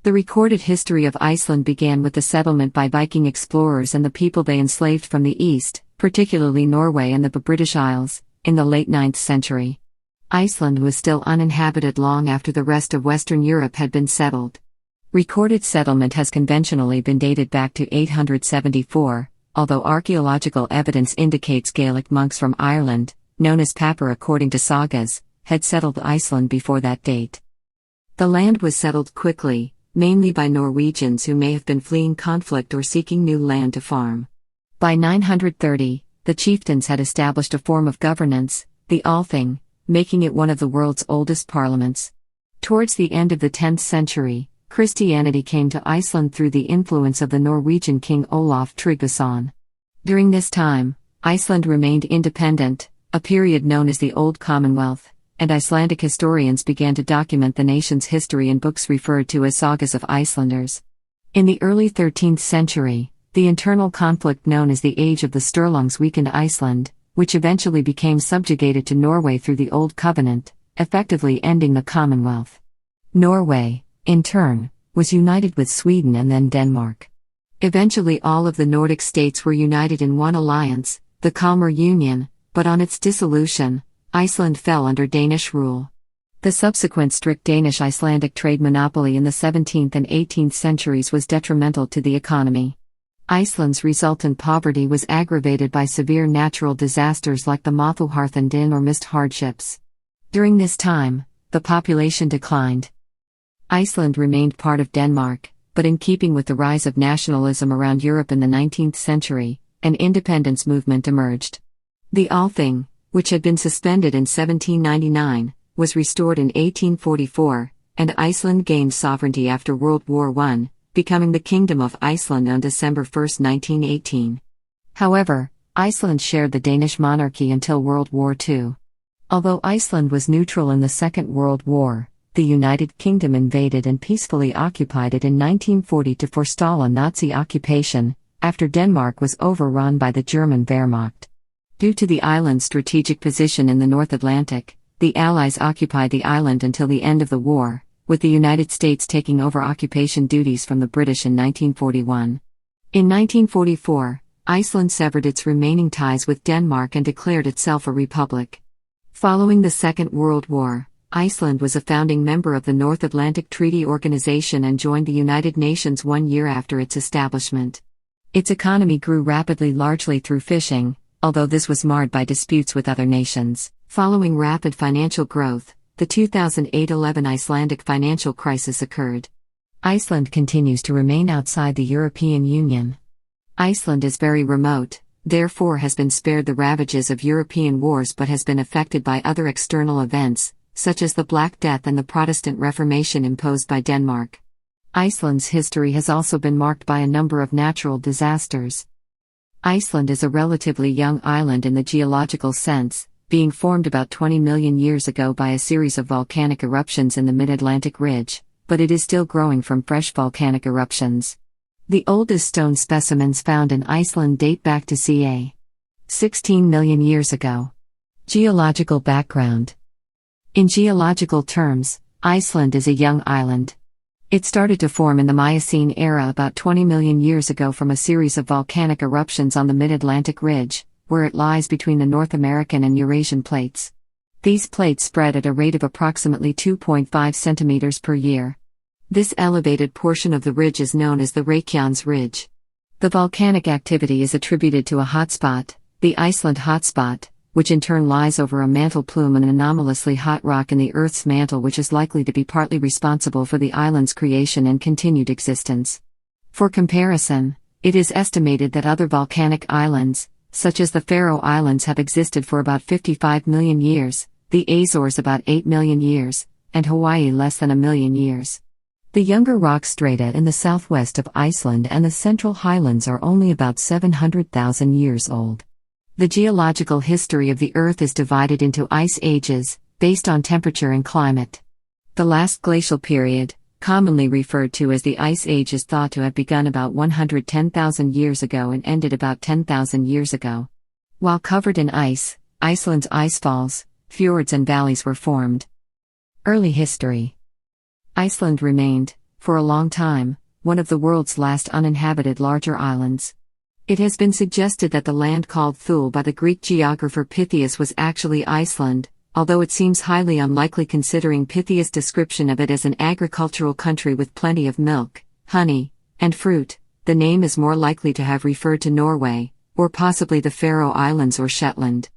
The recorded history of Iceland began with the settlement by Viking explorers and the people they enslaved from the east, particularly Norway and the British Isles, in the late 9th century. Iceland was still uninhabited long after the rest of Western Europe had been settled. Recorded settlement has conventionally been dated back to 874, although archaeological evidence indicates Gaelic monks from Ireland, known as papar according to sagas, had settled Iceland before that date. The land was settled quickly, mainly by Norwegians who may have been fleeing conflict or seeking new land to farm. By 930, the chieftains had established a form of governance, the Althing, making it one of the world's oldest parliaments. Towards the end of the 10th century, Christianity came to Iceland through the influence of the Norwegian king Olaf Tryggvason. During this time, Iceland remained independent, a period known as the Old Commonwealth, and Icelandic historians began to document the nation's history in books referred to as sagas of Icelanders. In the early 13th century, the internal conflict known as the Age of the Sturlungs weakened Iceland, which eventually became subjugated to Norway through the Old Covenant, effectively ending the Commonwealth. Norway, in turn, was united with Sweden and then Denmark. Eventually all of the Nordic states were united in one alliance, the Kalmar Union, but on its dissolution, Iceland fell under Danish rule. The subsequent strict Danish Icelandic trade monopoly in the 17th and 18th centuries was detrimental to the economy. Iceland's resultant poverty was aggravated by severe natural disasters like the Móðuharðindin or mist hardships. During this time, the population declined. Iceland remained part of Denmark, but in keeping with the rise of nationalism around Europe in the 19th century, an independence movement emerged. The Althing, which had been suspended in 1799, was restored in 1844, and Iceland gained sovereignty after World War I, becoming the Kingdom of Iceland on December 1, 1918. However, Iceland shared the Danish monarchy until World War II. Although Iceland was neutral in the Second World War, the United Kingdom invaded and peacefully occupied it in 1940 to forestall a Nazi occupation, after Denmark was overrun by the German Wehrmacht. Due to the island's strategic position in the North Atlantic, the Allies occupied the island until the end of the war, with the United States taking over occupation duties from the British in 1941. In 1944, Iceland severed its remaining ties with Denmark and declared itself a republic. Following the Second World War, Iceland was a founding member of the North Atlantic Treaty Organization and joined the United Nations 1 year after its establishment. Its economy grew rapidly largely through fishing, although this was marred by disputes with other nations. Following rapid financial growth, the 2008-11 Icelandic financial crisis occurred. Iceland continues to remain outside the European Union. Iceland is very remote, therefore has been spared the ravages of European wars but has been affected by other external events, such as the Black Death and the Protestant Reformation imposed by Denmark. Iceland's history has also been marked by a number of natural disasters. Iceland is a relatively young island in the geological sense, being formed about 20 million years ago by a series of volcanic eruptions in the mid-Atlantic ridge, but it is still growing from fresh volcanic eruptions. The oldest stone specimens found in Iceland date back to ca. 16 million years ago. Geological background. In geological terms, Iceland is a young island. It started to form in the Miocene era about 20 million years ago from a series of volcanic eruptions on the mid-Atlantic ridge, where it lies between the North American and Eurasian plates. These plates spread at a rate of approximately 2.5 centimeters per year. This elevated portion of the ridge is known as the Reykjanes Ridge. The volcanic activity is attributed to a hotspot, the Iceland hotspot, which in turn lies over a mantle plume and anomalously hot rock in the Earth's mantle, which is likely to be partly responsible for the island's creation and continued existence. For comparison, it is estimated that other volcanic islands, such as the Faroe Islands, have existed for about 55 million years, the Azores about 8 million years, and Hawaii less than 1 million years. The younger rock strata in the southwest of Iceland and the Central Highlands are only about 700,000 years old. The geological history of the Earth is divided into ice ages, based on temperature and climate. The last glacial period, commonly referred to as the Ice Age, is thought to have begun about 110,000 years ago and ended about 10,000 years ago. While covered in ice, Iceland's icefalls, fjords and valleys were formed. Early history. Iceland remained, for a long time, one of the world's last uninhabited larger islands. It has been suggested that the land called Thule by the Greek geographer Pytheas was actually Iceland, although it seems highly unlikely considering Pytheas' description of it as an agricultural country with plenty of milk, honey, and fruit. The name is more likely to have referred to Norway, or possibly the Faroe Islands or Shetland.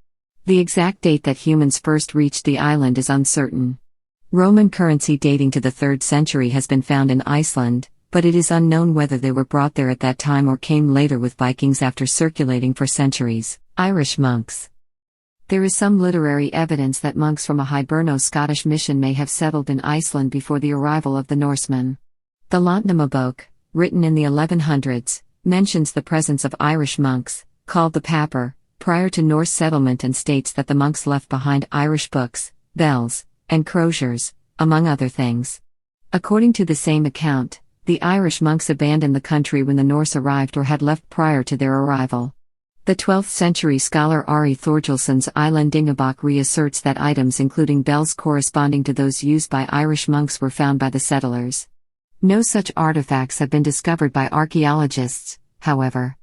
The exact date that humans first reached the island is uncertain. Roman currency dating to the 3rd century has been found in Iceland, but it is unknown whether they were brought there at that time or came later with Vikings after circulating for centuries. Irish monks. There is some literary evidence that monks from a Hiberno-Scottish mission may have settled in Iceland before the arrival of the Norsemen. The Landnámabók, written in the 1100s, mentions the presence of Irish monks, called the papar, prior to Norse settlement and states that the monks left behind Irish books, bells, and croziers, among other things. According to the same account, the Irish monks abandoned the country when the Norse arrived or had left prior to their arrival. The 12th century scholar Ari Thorgilsson's Icelandingabók reasserts that items including bells corresponding to those used by Irish monks were found by the settlers. No such artifacts have been discovered by archaeologists, however.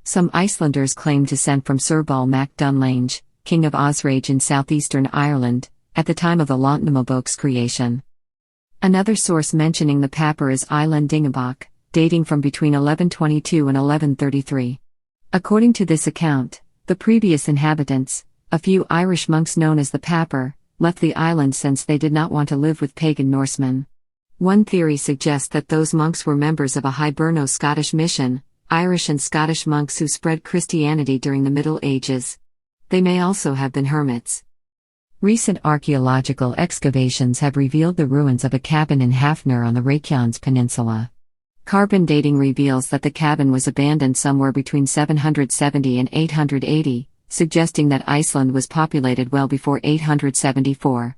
Some Icelanders claim descent from Sir Ball mac Dunlange, king of Osraige in southeastern Ireland, at the time of the Landnámabók's creation. Another source mentioning the papar is Icelandingabók, dating from between 1122 and 1133. According to this account, the previous inhabitants, a few Irish monks known as the papar, left the island since they did not want to live with pagan Norsemen. One theory suggests that those monks were members of a Hiberno-Scottish mission, Irish and Scottish monks who spread Christianity during the Middle Ages. They may also have been hermits. Recent archaeological excavations have revealed the ruins of a cabin in Hafnir on the Reykjanes Peninsula. Carbon dating reveals that the cabin was abandoned somewhere between 770 and 880, suggesting that Iceland was populated well before 874.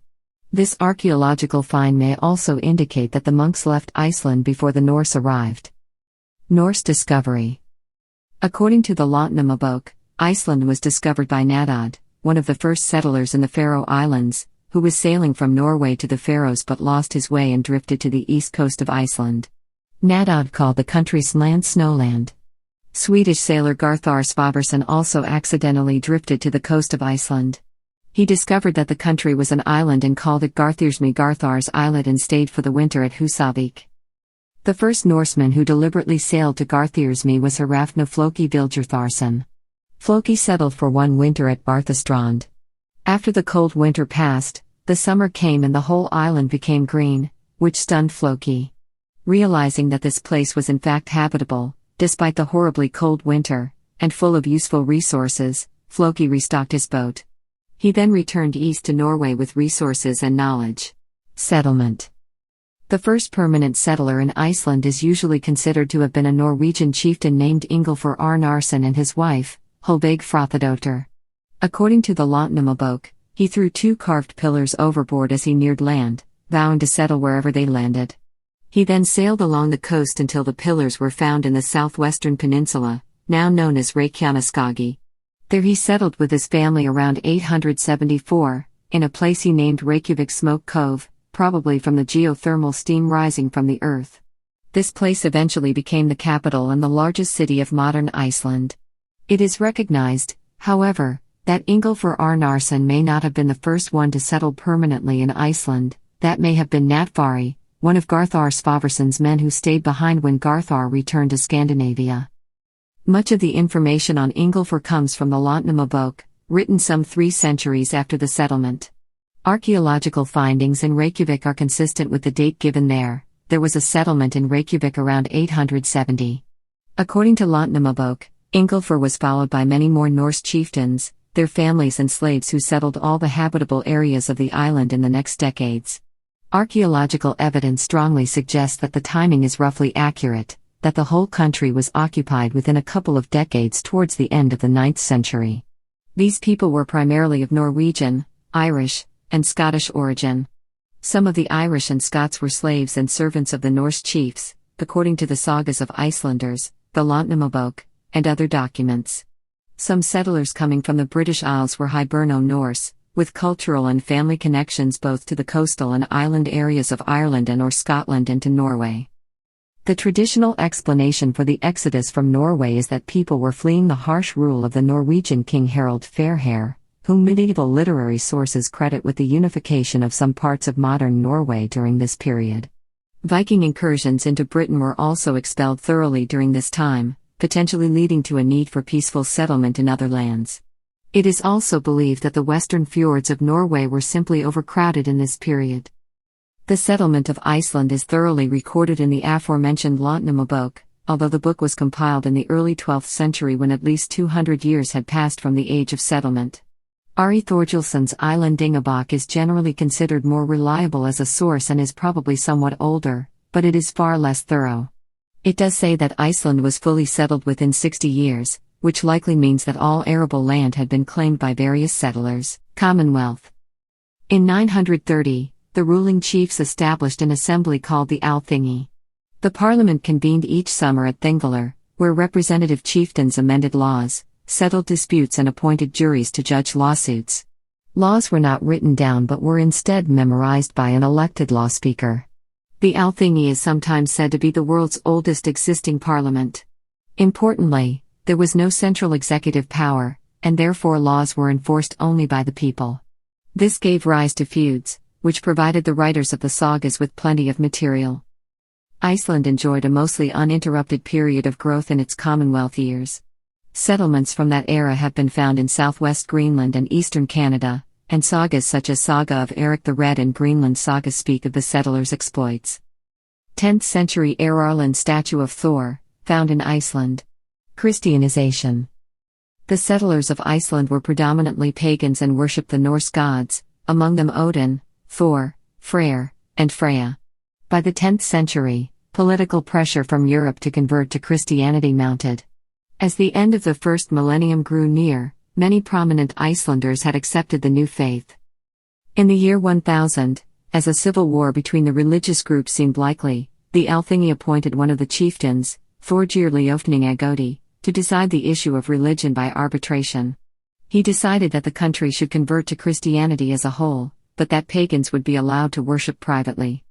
This archaeological find may also indicate that the monks left Iceland before the Norse arrived. Norse discovery. According to the Landnámabók, Iceland was discovered by Nadod, one of the first settlers in the Faroe Islands, who was sailing from Norway to the Faroes but lost his way and drifted to the east coast of Iceland. Nadod called the country's land Snowland. Swedish sailor Garthar Svaberson also accidentally drifted to the coast of Iceland. He discovered that the country was an island and called it Garthirsmi Garthar's Islet and stayed for the winter at Húsavík. The first Norseman who deliberately sailed to Garthirsmi was Hrafna Floki Vilgertharsson. Floki settled for one winter at Barthastrand. After the cold winter passed, the summer came and the whole island became green, which stunned Floki. Realizing that this place was in fact habitable, despite the horribly cold winter, and full of useful resources, Floki restocked his boat. He then returned east to Norway with resources and knowledge. Settlement. The first permanent settler in Iceland is usually considered to have been a Norwegian chieftain named Ingolfur Arnarsson and his wife, Holbeig Frothadóttir. According to the Landnámabók, he threw 2 carved pillars overboard as he neared land, vowing to settle wherever they landed. He then sailed along the coast until the pillars were found in the southwestern peninsula, now known as Reykjaneskaagi. There he settled with his family around 874, in a place he named Reykjavik Smoke Cove, probably from the geothermal steam rising from the earth. This place eventually became the capital and the largest city of modern Iceland. It is recognized, however, that Ingolfur Arnarsson may not have been the first one to settle permanently in Iceland. That may have been Natfari, one of Garthar Svabersson's men who stayed behind when Garthar returned to Scandinavia. Much of the information on Ingolfur comes from the Landnámabók, written some 3 centuries after the settlement. Archaeological findings in Reykjavik are consistent with the date given there. There was a settlement in Reykjavik around 870. According to Landnámabók, Ingolfur was followed by many more Norse chieftains, their families and slaves who settled all the habitable areas of the island in the next decades. Archaeological evidence strongly suggests that the timing is roughly accurate, that the whole country was occupied within a couple of decades towards the end of the 9th century. These people were primarily of Norwegian, Irish, and Scottish origin. Some of the Irish and Scots were slaves and servants of the Norse chiefs, according to the sagas of Icelanders, the Landnámabók, and other documents. Some settlers coming from the British Isles were Hiberno-Norse, with cultural and family connections both to the coastal and island areas of Ireland and or Scotland and to Norway. The traditional explanation for the exodus from Norway is that people were fleeing the harsh rule of the Norwegian king Harald Fairhair, whom medieval literary sources credit with the unification of some parts of modern Norway during this period. Viking incursions into Britain were also expelled thoroughly during this time, potentially leading to a need for peaceful settlement in other lands. It is also believed that the western fjords of Norway were simply overcrowded in this period. The settlement of Iceland is thoroughly recorded in the aforementioned Landnámabók, although the book was compiled in the early 12th century when at least 200 years had passed from the age of settlement. Ari Thorgilsson's Icelandingabók is generally considered more reliable as a source and is probably somewhat older, but it is far less thorough. It does say that Iceland was fully settled within 60 years, which likely means that all arable land had been claimed by various settlers. Commonwealth. In 930, the ruling chiefs established an assembly called the Althing. The parliament convened each summer at Thingvellir, where representative chieftains amended laws, settled disputes and appointed juries to judge lawsuits. Laws were not written down but were instead memorized by an elected law speaker. The Althing is sometimes said to be the world's oldest existing parliament. Importantly, there was no central executive power, and therefore laws were enforced only by the people. This gave rise to feuds, which provided the writers of the sagas with plenty of material. Iceland enjoyed a mostly uninterrupted period of growth in its Commonwealth years. Settlements from that era have been found in southwest Greenland and eastern Canada, and sagas such as Saga of Eric the Red and Greenland sagas speak of the settlers' exploits. 10th century Eyrarland statue of Thor, found in Iceland. Christianization. The settlers of Iceland were predominantly pagans and worshipped the Norse gods, among them Odin, Thor, Freyr, and Freya. By the 10th century, political pressure from Europe to convert to Christianity mounted. As the end of the first millennium grew near, many prominent Icelanders had accepted the new faith. In the year 1000, as a civil war between the religious groups seemed likely, the Althing appointed one of the chieftains, Thorgeir Leofningagodi, to decide the issue of religion by arbitration. He decided that the country should convert to Christianity as a whole, but that pagans would be allowed to worship privately.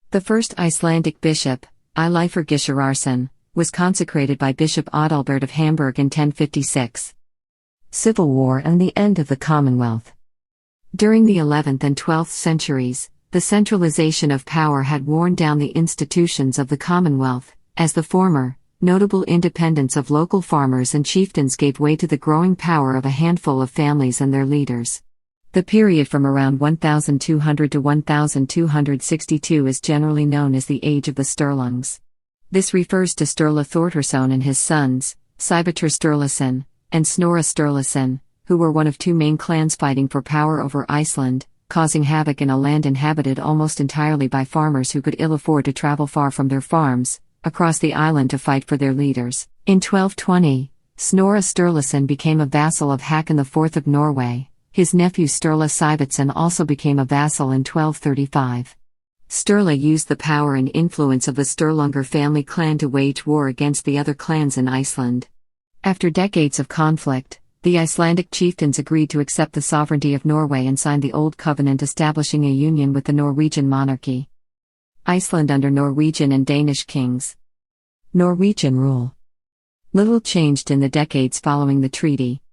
The first Icelandic bishop, Eilifur Gissurarson, was consecrated by Bishop Adalbert of Hamburg in 1056. Civil War and the end of the Commonwealth. During the 11th and 12th centuries, the centralization of power had worn down the institutions of the Commonwealth, as the former, notable independence of local farmers and chieftains gave way to the growing power of a handful of families and their leaders. The period from around 1200 to 1262 is generally known as the Age of the Sturlungs. This refers to Sturla Þórðarson and his sons, Sivitr Sturluson, and Snorri Sturluson, who were one of two main clans fighting for power over Iceland, causing havoc in a land inhabited almost entirely by farmers who could ill afford to travel far from their farms, across the island to fight for their leaders. In 1220, Snorri Sturluson became a vassal of Håkon IV of Norway. His nephew Sturla Sivatsson also became a vassal in 1235. Sturla used the power and influence of the Sturlungar family clan to wage war against the other clans in Iceland. After decades of conflict, the Icelandic chieftains agreed to accept the sovereignty of Norway and signed the Old Covenant establishing a union with the Norwegian monarchy. Iceland under Norwegian and Danish kings. Norwegian rule. Little changed in the decades following the treaty.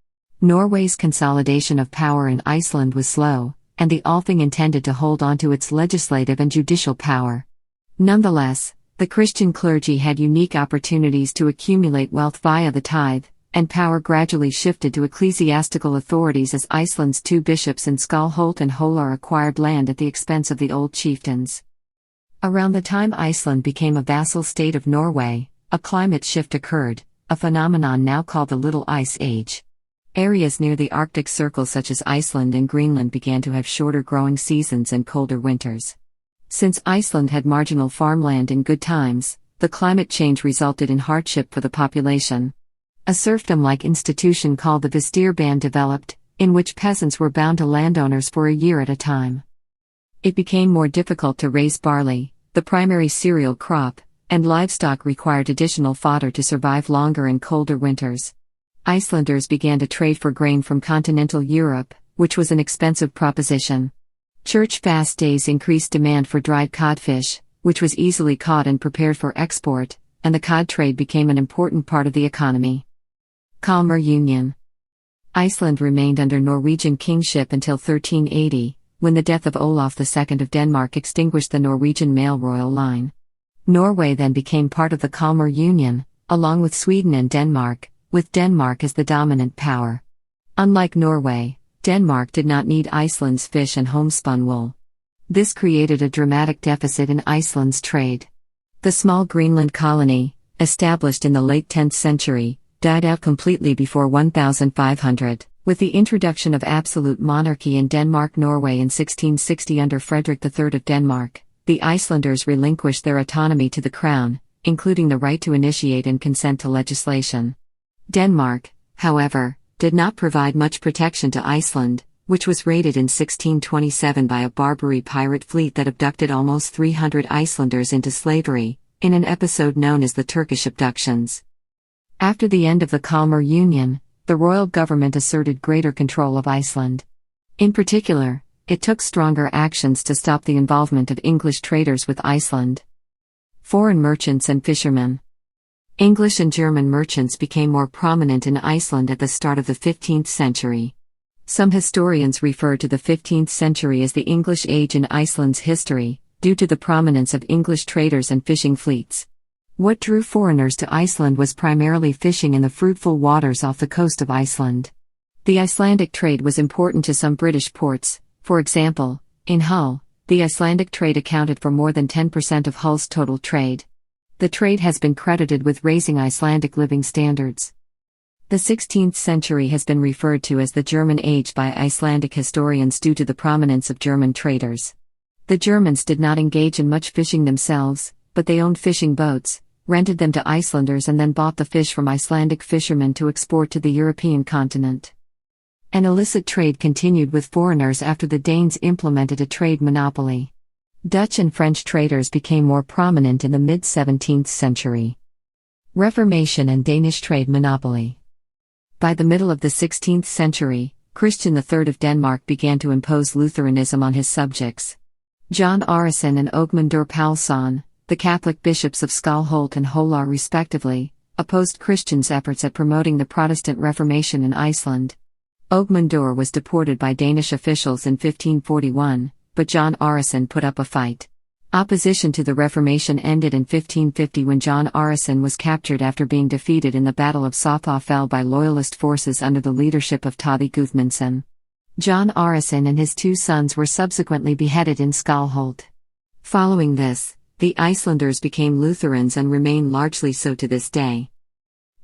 Norway's consolidation of power in Iceland was slow, and the Althing intended to hold on to its legislative and judicial power. Nonetheless, the Christian clergy had unique opportunities to accumulate wealth via the tithe, and power gradually shifted to ecclesiastical authorities as Iceland's two bishops in Skalholt and Hólar acquired land at the expense of the old chieftains. Around the time Iceland became a vassal state of Norway, a climate shift occurred, a phenomenon now called the Little Ice Age. Areas near the Arctic Circle such as Iceland and Greenland began to have shorter growing seasons and colder winters. Since Iceland had marginal farmland in good times, the climate change resulted in hardship for the population. A serfdom-like institution called the Vestirban developed, in which peasants were bound to landowners for a year at a time. It became more difficult to raise barley, the primary cereal crop, and livestock required additional fodder to survive longer and colder winters. Icelanders began to trade for grain from continental Europe, which was an expensive proposition. Church fast days increased demand for dried codfish, which was easily caught and prepared for export, and the cod trade became an important part of the economy. Kalmar Union. Iceland remained under Norwegian kingship until 1380, when the death of Olaf II of Denmark extinguished the Norwegian male royal line. Norway then became part of the Kalmar Union, along with Sweden and Denmark, with Denmark as the dominant power. Unlike Norway, Denmark did not need Iceland's fish and homespun wool. This created a dramatic deficit in Iceland's trade. The small Greenland colony, established in the late 10th century, died out completely before 1500. With the introduction of absolute monarchy in Denmark-Norway in 1660 under Frederick III of Denmark, the Icelanders relinquished their autonomy to the crown, including the right to initiate and consent to legislation. Denmark, however, did not provide much protection to Iceland, which was raided in 1627 by a Barbary pirate fleet that abducted almost 300 Icelanders into slavery, in an episode known as the Turkish abductions. After the end of the Kalmar Union, the royal government asserted greater control of Iceland. In particular, it took stronger actions to stop the involvement of English traders with Iceland. Foreign merchants and fishermen. English and German merchants became more prominent in Iceland at the start of the 15th century. Some historians refer to the 15th century as the English Age in Iceland's history, due to the prominence of English traders and fishing fleets. What drew foreigners to Iceland was primarily fishing in the fruitful waters off the coast of Iceland. The Icelandic trade was important to some British ports. For example, in Hull, the Icelandic trade accounted for more than 10% of Hull's total trade. The trade has been credited with raising Icelandic living standards. The 16th century has been referred to as the German Age by Icelandic historians due to the prominence of German traders. The Germans did not engage in much fishing themselves, but they owned fishing boats, rented them to Icelanders and then bought the fish from Icelandic fishermen to export to the European continent. An illicit trade continued with foreigners after the Danes implemented a trade monopoly. Dutch and French traders became more prominent in the mid-17th century. Reformation and Danish trade monopoly. By the middle of the 16th century, Christian III of Denmark began to impose Lutheranism on his subjects. John Arason and Ögmundur Pálsson, the Catholic bishops of Skálholt and Hólar respectively, opposed Christians' efforts at promoting the Protestant Reformation in Iceland. Ögmundur was deported by Danish officials in 1541, but John Arason put up a fight. Opposition to the Reformation ended in 1550 when John Arason was captured after being defeated in the Battle of Sauðafell by Loyalist forces under the leadership of Toddi Guðmundsson. John Arason and his two sons were subsequently beheaded in Skálholt. Following this, the Icelanders became Lutherans and remain largely so to this day.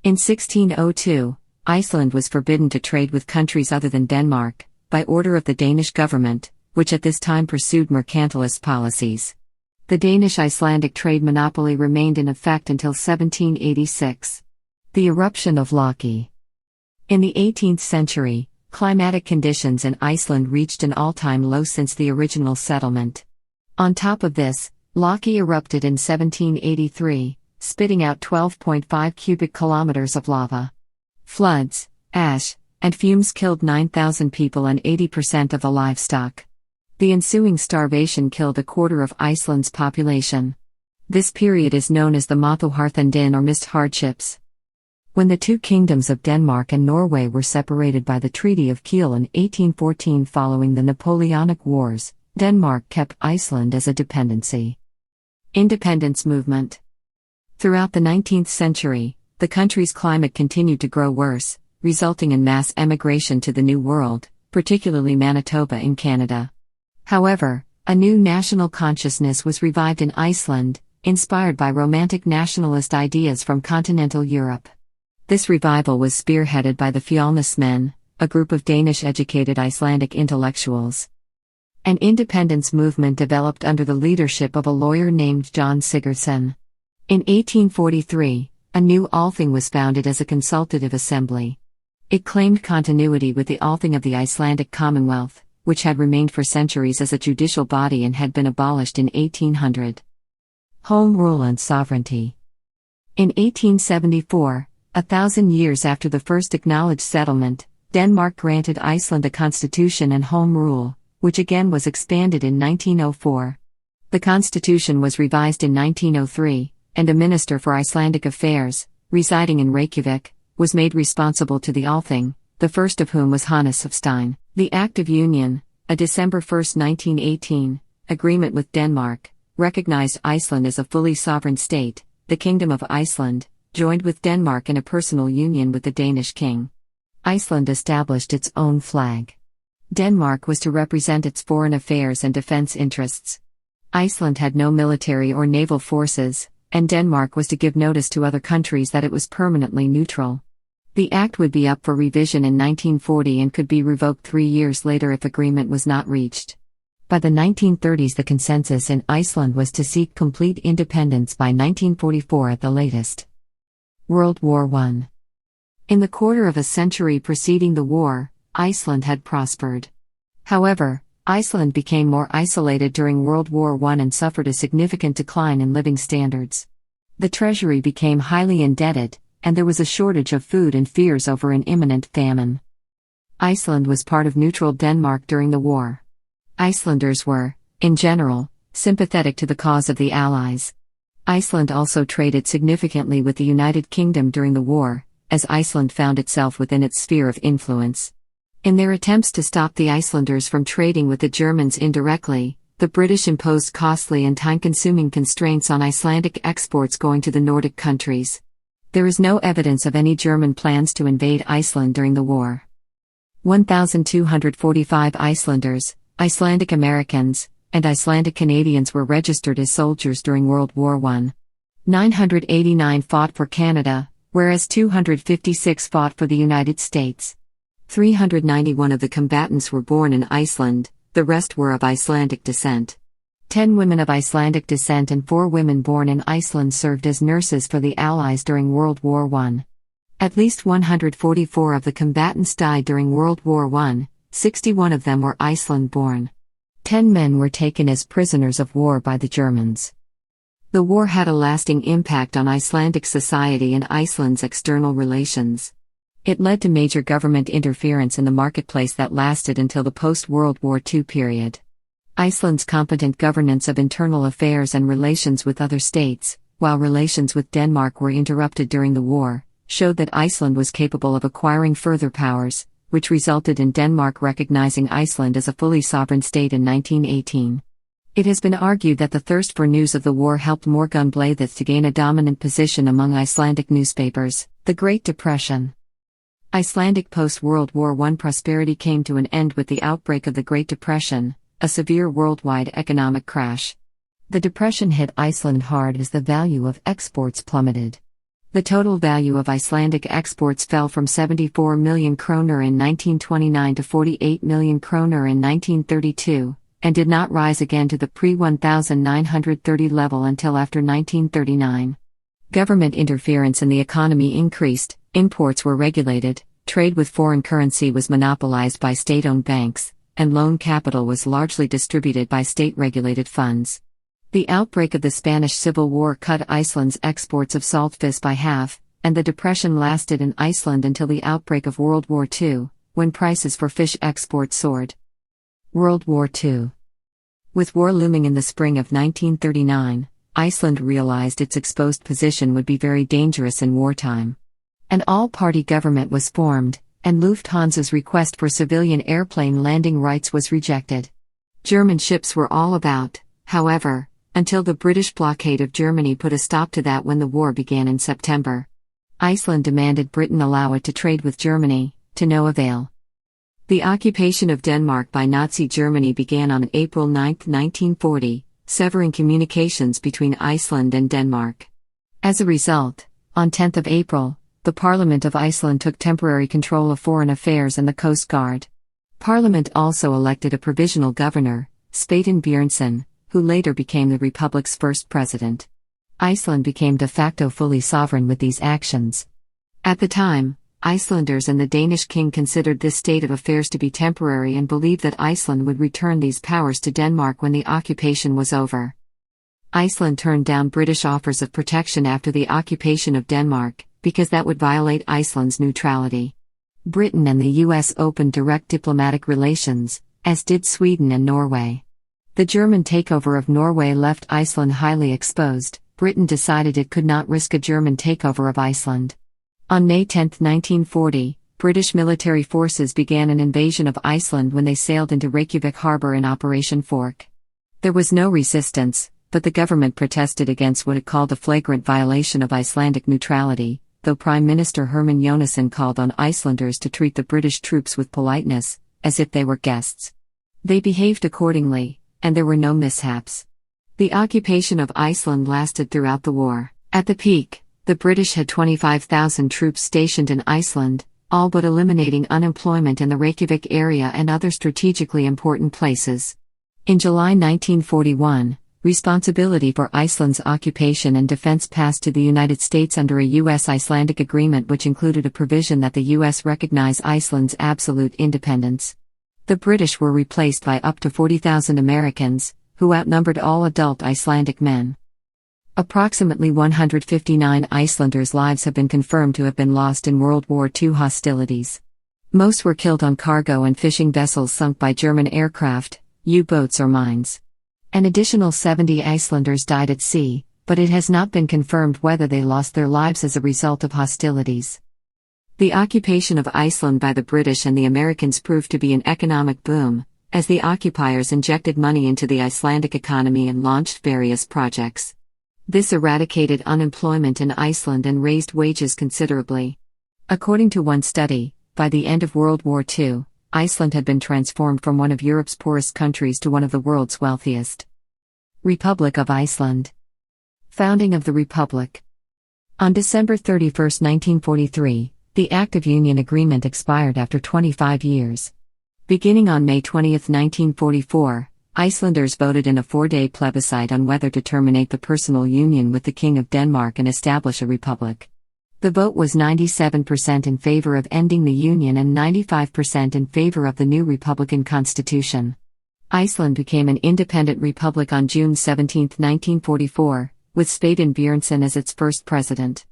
In 1602, Iceland was forbidden to trade with countries other than Denmark, by order of the Danish government, which at this time pursued mercantilist policies. The Danish Icelandic trade monopoly remained in effect until 1786. The eruption of Loki. In the 18th century, climatic conditions in Iceland reached an all-time low since the original settlement. On top of this, Loki erupted in 1783, spitting out 12.5 cubic kilometers of lava. Floods, ash, and fumes killed 9,000 people and 80% of the livestock. The ensuing starvation killed a quarter of Iceland's population. This period is known as the Móðuharðindin or mist hardships. When the two kingdoms of Denmark and Norway were separated by the Treaty of Kiel in 1814 following the Napoleonic Wars, Denmark kept Iceland as a dependency. Independence movement. Throughout the 19th century, the country's climate continued to grow worse, resulting in mass emigration to the New World, particularly Manitoba in Canada. However, a new national consciousness was revived in Iceland, inspired by romantic nationalist ideas from continental Europe. This revival was spearheaded by the Fjolnismenn, a group of Danish-educated Icelandic intellectuals. An independence movement developed under the leadership of a lawyer named John Sigurdsson. In 1843, a new Althing was founded as a consultative assembly. It claimed continuity with the Althing of the Icelandic Commonwealth, which had remained for centuries as a judicial body and had been abolished in 1800. Home rule and sovereignty. In 1874, 1,000 years after the first acknowledged settlement, Denmark granted Iceland a constitution and home rule, which again was expanded in 1904. The constitution was revised in 1903, and a minister for Icelandic affairs, residing in Reykjavik, was made responsible to the Althing, the first of whom was Hannes of Stein. The Act of Union, a December 1, 1918, agreement with Denmark, recognized Iceland as a fully sovereign state. The Kingdom of Iceland joined with Denmark in a personal union with the Danish king. Iceland established its own flag. Denmark was to represent its foreign affairs and defense interests. Iceland had no military or naval forces, and Denmark was to give notice to other countries that it was permanently neutral. The act would be up for revision in 1940 and could be revoked 3 years later if agreement was not reached. By the 1930s, the consensus in Iceland was to seek complete independence by 1944 at the latest. World War I. In the quarter of a century preceding the war, Iceland had prospered. However, Iceland became more isolated during World War I and suffered a significant decline in living standards. The treasury became highly indebted, and there was a shortage of food and fears over an imminent famine. Iceland was part of neutral Denmark during the war. Icelanders were, in general, sympathetic to the cause of the Allies. Iceland also traded significantly with the United Kingdom during the war, as Iceland found itself within its sphere of influence. In their attempts to stop the Icelanders from trading with the Germans indirectly, the British imposed costly and time-consuming constraints on Icelandic exports going to the Nordic countries. There is no evidence of any German plans to invade Iceland during the war. 1,245 Icelanders, Icelandic Americans, and Icelandic Canadians were registered as soldiers during World War I. 989 fought for Canada, whereas 256 fought for the United States. 391 of the combatants were born in Iceland, the rest were of Icelandic descent. 10 women of Icelandic descent and 4 women born in Iceland served as nurses for the Allies during World War I. At least 144 of the combatants died during World War I, 61 of them were Iceland-born. 10 men were taken as prisoners of war by the Germans. The war had a lasting impact on Icelandic society and Iceland's external relations. It led to major government interference in the marketplace that lasted until the post-World War II period. Iceland's competent governance of internal affairs and relations with other states, while relations with Denmark were interrupted during the war, showed that Iceland was capable of acquiring further powers, which resulted in Denmark recognizing Iceland as a fully sovereign state in 1918. It has been argued that the thirst for news of the war helped Morgun Blaðið to gain a dominant position among Icelandic newspapers. The Great Depression. Icelandic post-World War I prosperity came to an end with the outbreak of the Great Depression, a severe worldwide economic crash. The depression hit Iceland hard as the value of exports plummeted. The total value of Icelandic exports fell from 74 million kroner in 1929 to 48 million kroner in 1932, and did not rise again to the pre-1930 level until after 1939. Government interference in the economy increased, imports were regulated, trade with foreign currency was monopolized by state-owned banks, and loan capital was largely distributed by state-regulated funds. The outbreak of the Spanish Civil War cut Iceland's exports of saltfish by half, and the depression lasted in Iceland until the outbreak of World War II, when prices for fish exports soared. World War II. With war looming in the spring of 1939, Iceland realized its exposed position would be very dangerous in wartime. An all-party government was formed, and Lufthansa's request for civilian airplane landing rights was rejected. German ships were all about, however, until the British blockade of Germany put a stop to that when the war began in September. Iceland demanded Britain allow it to trade with Germany, to no avail. The occupation of Denmark by Nazi Germany began on April 9, 1940, severing communications between Iceland and Denmark. As a result, on 10 April, the Parliament of Iceland took temporary control of foreign affairs and the Coast Guard. Parliament also elected a provisional governor, Sveitin Björnsson, who later became the republic's first president. Iceland became de facto fully sovereign with these actions. At the time, Icelanders and the Danish king considered this state of affairs to be temporary and believed that Iceland would return these powers to Denmark when the occupation was over. Iceland turned down British offers of protection after the occupation of Denmark, because that would violate Iceland's neutrality. Britain and the US opened direct diplomatic relations, as did Sweden and Norway. The German takeover of Norway left Iceland highly exposed. Britain decided it could not risk a German takeover of Iceland. On May 10, 1940, British military forces began an invasion of Iceland when they sailed into Reykjavik harbour in Operation Fork. There was no resistance, but the government protested against what it called a flagrant violation of Icelandic neutrality, though Prime Minister Hermann Jónasson called on Icelanders to treat the British troops with politeness, as if they were guests. They behaved accordingly, and there were no mishaps. The occupation of Iceland lasted throughout the war. At the peak, the British had 25,000 troops stationed in Iceland, all but eliminating unemployment in the Reykjavik area and other strategically important places. In July 1941, responsibility for Iceland's occupation and defense passed to the United States under a U.S.-Icelandic agreement which included a provision that the U.S. recognize Iceland's absolute independence. The British were replaced by up to 40,000 Americans, who outnumbered all adult Icelandic men. Approximately 159 Icelanders' lives have been confirmed to have been lost in World War II hostilities. Most were killed on cargo and fishing vessels sunk by German aircraft, U-boats or mines. An additional 70 Icelanders died at sea, but it has not been confirmed whether they lost their lives as a result of hostilities. The occupation of Iceland by the British and the Americans proved to be an economic boom, as the occupiers injected money into the Icelandic economy and launched various projects. This eradicated unemployment in Iceland and raised wages considerably. According to one study, by the end of World War II, Iceland had been transformed from one of Europe's poorest countries to one of the world's wealthiest. Republic of Iceland. Founding of the Republic. On December 31, 1943, the Act of Union agreement expired after 25 years. Beginning on May 20, 1944, Icelanders voted in a 4-day plebiscite on whether to terminate the personal union with the King of Denmark and establish a republic. The vote was 97% in favor of ending the Union and 95% in favor of the new Republican Constitution. Iceland became an independent republic on June 17, 1944, with Sveinbjörn Björnsson as its first president.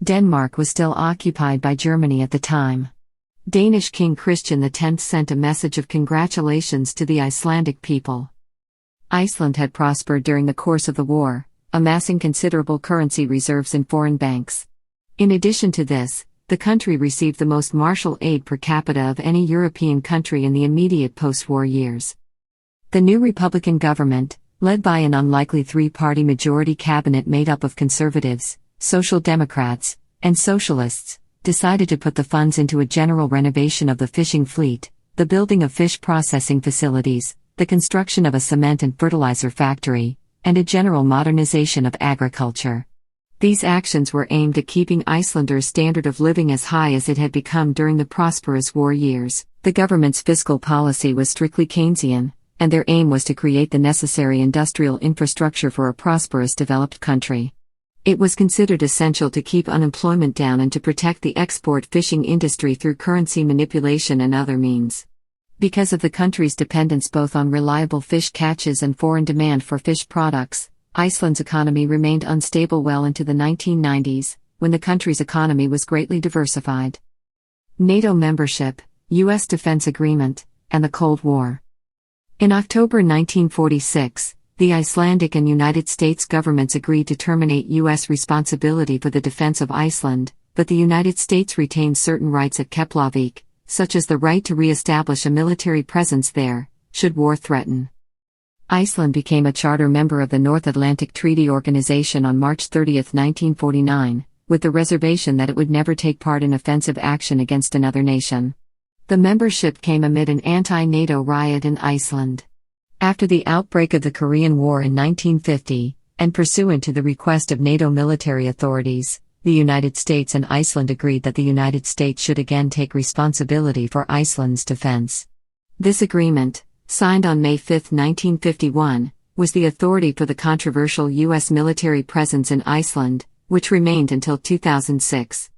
Denmark was still occupied by Germany at the time. Danish King Christian X sent a message of congratulations to the Icelandic people. Iceland had prospered during the course of the war, amassing considerable currency reserves in foreign banks. In addition to this, the country received the most martial aid per capita of any European country in the immediate post-war years. The new Republican government, led by an unlikely three-party majority cabinet made up of conservatives, social democrats, and socialists, decided to put the funds into a general renovation of the fishing fleet, the building of fish processing facilities, the construction of a cement and fertilizer factory, and a general modernization of agriculture. These actions were aimed at keeping Icelanders' standard of living as high as it had become during the prosperous war years. The government's fiscal policy was strictly Keynesian, and their aim was to create the necessary industrial infrastructure for a prosperous developed country. It was considered essential to keep unemployment down and to protect the export fishing industry through currency manipulation and other means. Because of the country's dependence both on reliable fish catches and foreign demand for fish products, Iceland's economy remained unstable well into the 1990s, when the country's economy was greatly diversified. NATO membership, U.S. Defense Agreement, and the Cold War. In October 1946, the Icelandic and United States governments agreed to terminate U.S. responsibility for the defense of Iceland, but the United States retained certain rights at Keflavik, such as the right to re-establish a military presence there, should war threaten. Iceland became a charter member of the North Atlantic Treaty Organization on March 30, 1949, with the reservation that it would never take part in offensive action against another nation. The membership came amid an anti-NATO riot in Iceland. After the outbreak of the Korean War in 1950, and pursuant to the request of NATO military authorities, the United States and Iceland agreed that the United States should again take responsibility for Iceland's defense. This agreement, signed on May 5, 1951, was the authority for the controversial U.S. military presence in Iceland, which remained until 2006.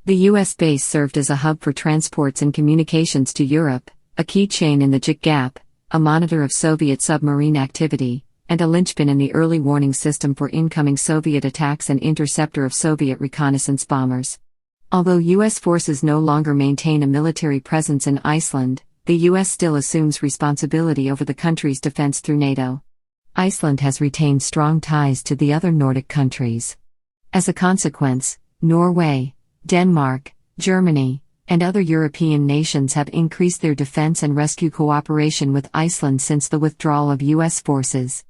The U.S. base served as a hub for transports and communications to Europe, a key chain in the Gig Gap, a monitor of Soviet submarine activity, and a linchpin in the early warning system for incoming Soviet attacks and interceptor of Soviet reconnaissance bombers. Although U.S. forces no longer maintain a military presence in Iceland, the U.S. still assumes responsibility over the country's defense through NATO. Iceland has retained strong ties to the other Nordic countries. As a consequence, Norway, Denmark, Germany, and other European nations have increased their defense and rescue cooperation with Iceland since the withdrawal of U.S. forces.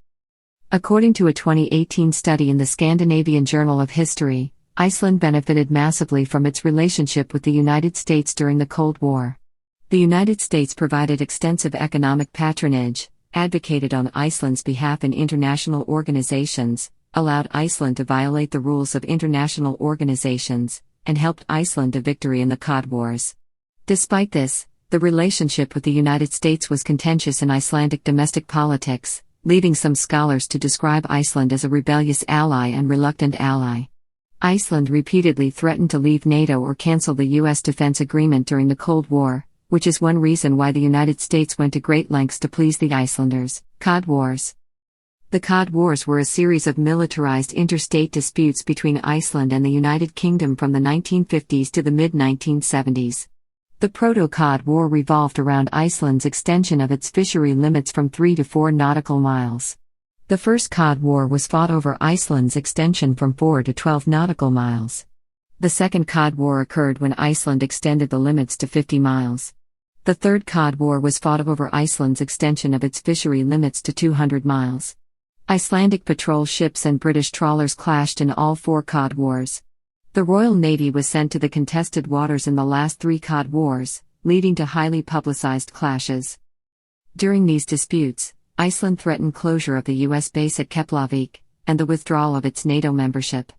According to a 2018 study in the Scandinavian Journal of History, Iceland benefited massively from its relationship with the United States during the Cold War. The United States provided extensive economic patronage, advocated on Iceland's behalf in international organizations, allowed Iceland to violate the rules of international organizations, and helped Iceland to victory in the Cod Wars. Despite this, the relationship with the United States was contentious in Icelandic domestic politics, leading some scholars to describe Iceland as a rebellious ally and reluctant ally. Iceland repeatedly threatened to leave NATO or cancel the U.S. defense agreement during the Cold War, which is one reason why the United States went to great lengths to please the Icelanders. Cod Wars. The Cod Wars were a series of militarized interstate disputes between Iceland and the United Kingdom from the 1950s to the mid-1970s. The Proto-Cod War revolved around Iceland's extension of its fishery limits from 3 to 4 nautical miles. The First Cod War was fought over Iceland's extension from 4 to 12 nautical miles. The Second Cod War occurred when Iceland extended the limits to 50 miles. The Third Cod War was fought over Iceland's extension of its fishery limits to 200 miles. Icelandic patrol ships and British trawlers clashed in all 4 Cod Wars. The Royal Navy was sent to the contested waters in the last 3 Cod Wars, leading to highly publicized clashes. During these disputes, Iceland threatened closure of the U.S. base at Keflavik, and the withdrawal of its NATO membership.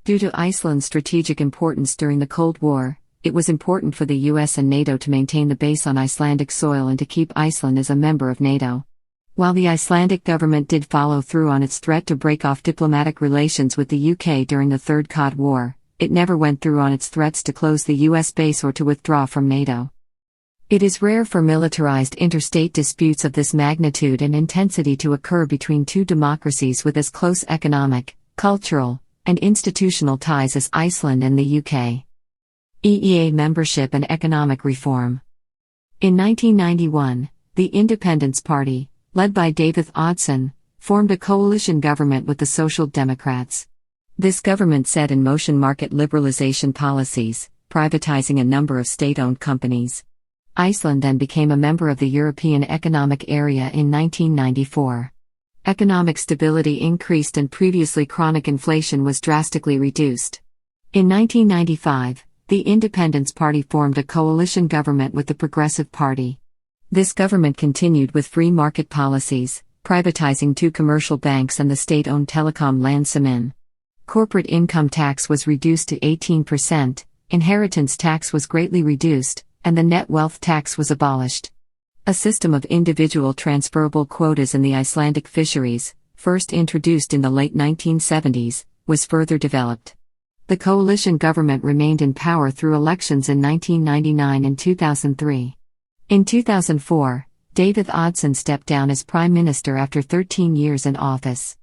Due to Iceland's strategic importance during the Cold War, it was important for the U.S. and NATO to maintain the base on Icelandic soil and to keep Iceland as a member of NATO. While the Icelandic government did follow through on its threat to break off diplomatic relations with the UK during the Third Cod War, it never went through on its threats to close the U.S. base or to withdraw from NATO. It is rare for militarized interstate disputes of this magnitude and intensity to occur between two democracies with as close economic, cultural, and institutional ties as Iceland and the UK. EEA membership and economic reform. In 1991, the Independence Party, led by Davíð Oddsson, formed a coalition government with the Social Democrats. This government set in motion market liberalization policies, privatizing a number of state-owned companies. Iceland then became a member of the European Economic Area in 1994. Economic stability increased and previously chronic inflation was drastically reduced. In 1995, the Independence Party formed a coalition government with the Progressive Party. This government continued with free market policies, privatizing 2 commercial banks and the state-owned telecom Landsíminn. Corporate income tax was reduced to 18%, inheritance tax was greatly reduced, and the net wealth tax was abolished. A system of individual transferable quotas in the Icelandic fisheries, first introduced in the late 1970s, was further developed. The coalition government remained in power through elections in 1999 and 2003. In 2004, Davíð Oddsson stepped down as prime minister after 13 years in office.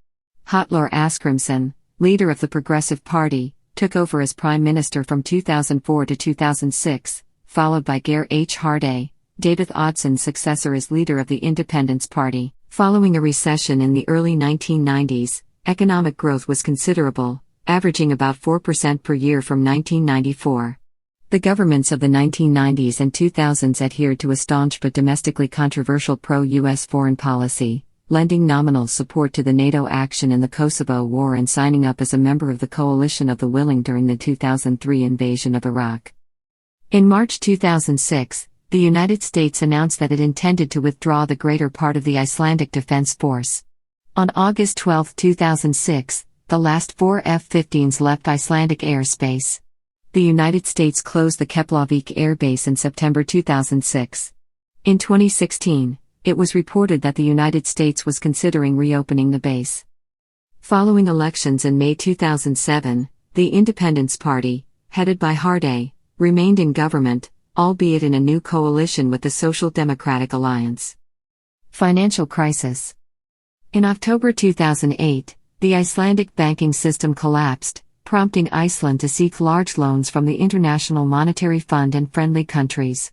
Hallur Ásgrímsson, leader of the Progressive Party, took over as prime minister from 2004 to 2006, followed by Geir H. Haarde, Davíð Oddsson's successor as leader of the Independence Party. Following a recession in the early 1990s, economic growth was considerable, averaging about 4% per year from 1994. The governments of the 1990s and 2000s adhered to a staunch but domestically controversial pro-US foreign policy, lending nominal support to the NATO action in the Kosovo War and signing up as a member of the Coalition of the Willing during the 2003 invasion of Iraq. In March 2006, the United States announced that it intended to withdraw the greater part of the Icelandic Defense Force. On August 12, 2006, the last 4 F-15s left Icelandic airspace. The United States closed the Keflavik Air Base in September 2006. In 2016, it was reported that the United States was considering reopening the base. Following elections in May 2007, the Independence Party, headed by Haarde, remained in government, albeit in a new coalition with the Social Democratic Alliance. Financial crisis. In October 2008, the Icelandic banking system collapsed, prompting Iceland to seek large loans from the International Monetary Fund and friendly countries.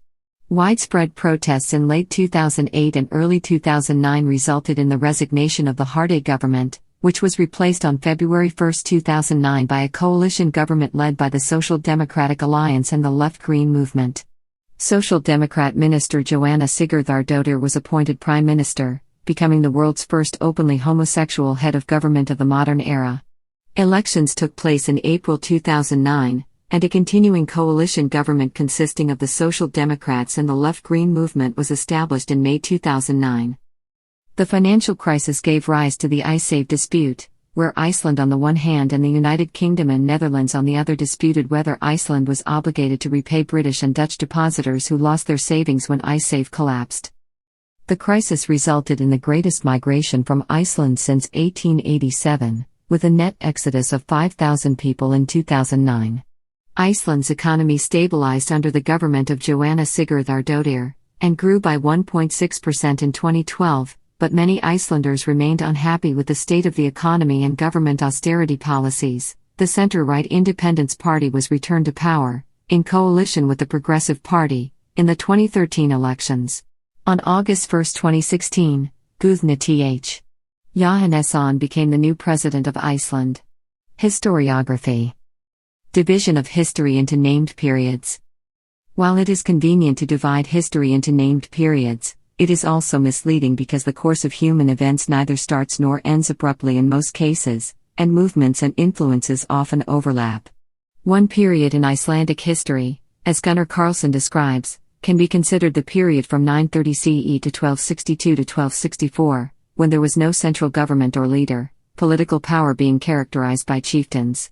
Widespread protests in late 2008 and early 2009 resulted in the resignation of the Hardy government, which was replaced on February 1, 2009 by a coalition government led by the Social Democratic Alliance and the Left Green Movement. Social Democrat Minister Joanna Sigurðardóttir was appointed Prime Minister, becoming the world's first openly homosexual head of government of the modern era. Elections took place in April 2009, and a continuing coalition government consisting of the Social Democrats and the Left Green Movement was established in May 2009. The financial crisis gave rise to the Icesave dispute, where Iceland on the one hand and the United Kingdom and Netherlands on the other disputed whether Iceland was obligated to repay British and Dutch depositors who lost their savings when Icesave collapsed. The crisis resulted in the greatest migration from Iceland since 1887, with a net exodus of 5,000 people in 2009. Iceland's economy stabilized under the government of Joanna Sigurðardóttir, and grew by 1.6% in 2012, but many Icelanders remained unhappy with the state of the economy and government austerity policies. The center-right Independence Party was returned to power, in coalition with the Progressive Party, in the 2013 elections. On August 1, 2016, Guðni Th. Jóhannesson became the new president of Iceland. Historiography. Division of history into named periods. While it is convenient to divide history into named periods, it is also misleading because the course of human events neither starts nor ends abruptly in most cases, and movements and influences often overlap. One period in Icelandic history, as Gunnar Karlsson describes, can be considered the period from 930 CE to 1262 to 1264, when there was no central government or leader, political power being characterized by chieftains.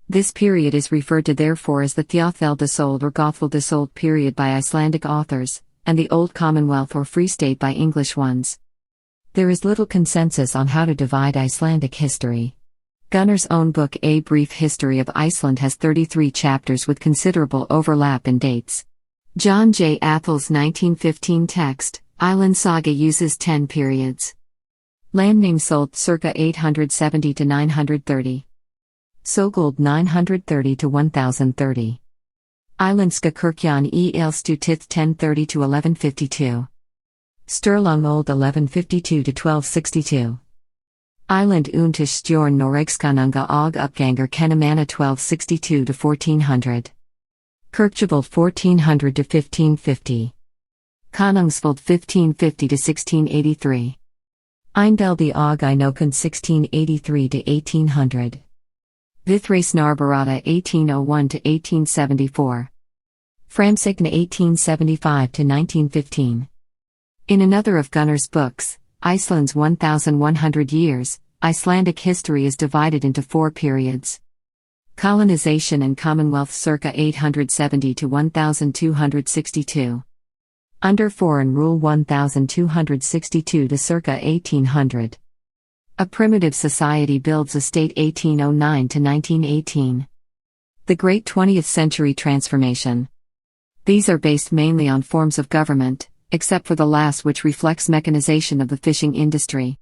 This period is referred to therefore as the Þjóðveldasold or Gothveldasold period by Icelandic authors, and the Old Commonwealth or Free State by English ones. There is little consensus on how to divide Icelandic history. Gunnar's own book A Brief History of Iceland has 33 chapters with considerable overlap in dates. John J. Athol's 1915 text, Island Saga, uses 10 periods. Land name sold circa 870 to 930. Sogold 930 to 1030. Islandska Kirkjan e Elstutith 1030 to 1152. Sturlung Old 1152 to 1262. Island Untish Norregskanunga og Uppganger Kennemanna 1262 to 1400. Kirkjavold 1400 to 1550. Konungsvold 1550 to 1683. Einbeldi og Inokun 1683 to 1800. Vithrace 1801 to 1874. Framsigna 1875 to 1915. In another of Gunnar's books, Iceland's 1,100 Years, Icelandic history is divided into 4 periods. Colonization and Commonwealth circa 870 to 1262. Under foreign rule 1262 to circa 1800. A primitive society builds a state 1809 to 1918. The Great 20th Century Transformation. These are based mainly on forms of government, except for the last, which reflects mechanization of the fishing industry.